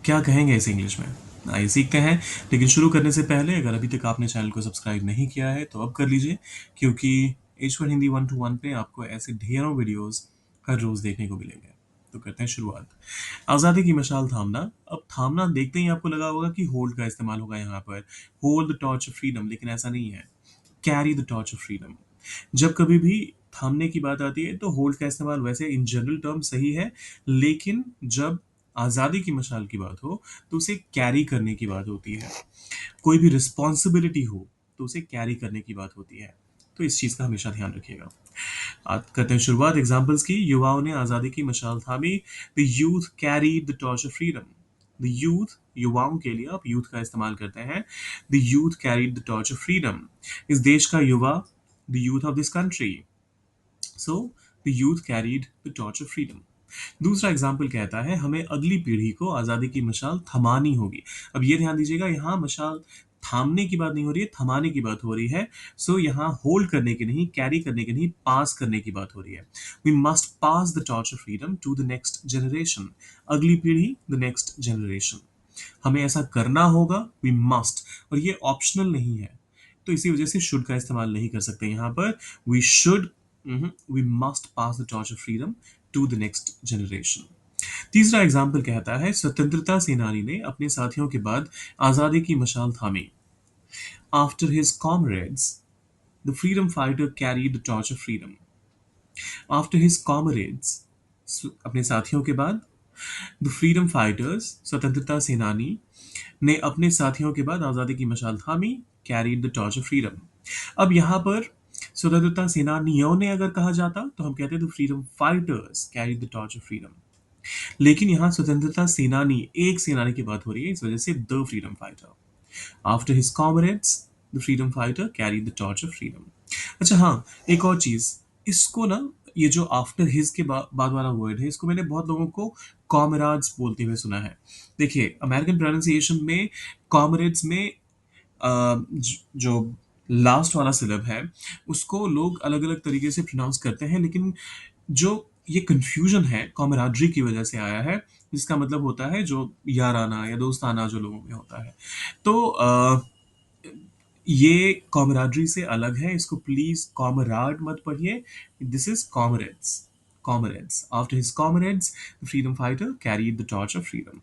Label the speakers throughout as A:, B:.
A: क्या कहेंगे इसे इंग्लिश में? आइए सीखते हैं। लेकिन शुरू करने से पहले अगर अभी तक आपने चैनल को सब्सक्राइब नहीं किया है तो अब कर लीजिए, क्योंकि ईश्वर हिंदी 1 to 1 पे आपको ऐसे ढेरों वीडियोस हर रोज देखने को मिलेंगे। तो करते हैं शुरुआत। आज़ादी की मशाल थामना। अब थामना देखते ही आपको लगा होगा कि होल्ड का इस्तेमाल होगा यहाँ पर, hold the torch of freedom, लेकिन ऐसा नहीं है। Carry the torch of freedom. जब कभी भी थामने की बात आती है तो होल्ड का इस्तेमाल वैसे इन जनरल टर्म सही है, लेकिन जब आज़ादी की मशाल की बात हो तो उसे कैरी करने की बात होती है। कोई भी रिस्पॉन्सिबिलिटी हो तो उसे कैरी करने की बात होती है। तो इस चीज़ का हमेशा ध्यान रखिएगा। आज करते हैं शुरुआत एग्जाम्पल्स की। युवाओं ने आज़ादी की मशाल थामी। The youth carried the torch of freedom. The youth, युवाओं के लिए आप यूथ का इस्तेमाल करते हैं। The youth carried the torch of freedom. इस देश का युवा, the youth of this country. So the youth carried the torch of freedom. दूसरा एग्जाम्पल कहता है हमें अगली पीढ़ी को आज़ादी की मशाल थमानी होगी। अब ये ध्यान दीजिएगा, यहाँ मशाल थामने की बात नहीं हो रही है, थमाने की बात हो रही है। सो यहाँ होल्ड करने की नहीं, कैरी करने की नहीं, पास करने की बात हो रही है। We must pass the torch of freedom to the next generation. अगली पीढ़ी, द नेक्स्ट जनरेशन। हमें ऐसा करना होगा, वी मस्ट। और ये ऑप्शनल नहीं है, तो इसी वजह से शुड का इस्तेमाल नहीं कर सकते यहाँ पर। We should, we must pass the torch of freedom to the next generation. तीसरा एग्जाम्पल कहता है स्वतंत्रता सेनानी ने अपने साथियों के बाद आजादी की मशाल थामी। After his comrades the freedom fighter carried the torch of freedom. After his comrades, अपने साथियों के बाद, द फ्रीडम फाइटर्स, स्वतंत्रता सेनानी, ने अपने साथियों के बाद आजादी की मशाल थामी। Carried the torch of freedom. अब यहाँ पर स्वतंत्रता सेनानियों ने अगर कहा जाता तो हम कहते the freedom fighters carried the torch of freedom. लेकिन यहाँ स्वतंत्रता सेनानी, एक सेनानी की बात हो रही है, इस वजह से the freedom fighter. After his comrades the freedom fighter carried the torch of freedom. अच्छा हाँ, एक और चीज, इसको ना, ये जो आफ्टर हिज के बाद वाला वर्ड है, इसको मैंने बहुत लोगों को कॉमराड्स बोलते हुए सुना है। देखिए अमेरिकन प्रोनाउंसिएशन में कॉमरेड्स में जो लास्ट वाला सिलब है उसको लोग अलग अलग तरीके से प्रोनाउंस करते हैं, लेकिन जो ये कंफ्यूजन है कॉमराडरी की वजह से आया है, जिसका मतलब होता है जो याराना या दोस्ताना जो लोगों में होता है। तो ये कॉमराडरी से अलग है, इसको प्लीज कॉमराड मत पढ़िए। This is comrades. Comrades, after his comrades the freedom fighter carried the torch of freedom.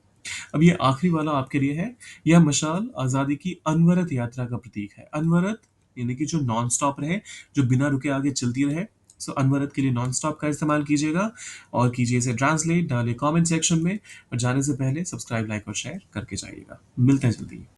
A: अब ये आखिरी वाला आपके लिए है। यह मशाल आजादी की अनवरत यात्रा का प्रतीक है। अनवरत यानी कि जो नॉन स्टॉप रहे, जो बिना रुके आगे चलती रहे। सो अनवरत के लिए नॉन स्टॉप का इस्तेमाल कीजिएगा, और कीजिए इसे ट्रांसलेट, डालिए कमेंट सेक्शन में। और जाने से पहले सब्सक्राइब, लाइक और शेयर करके जाइएगा। मिलते हैं जल्दी।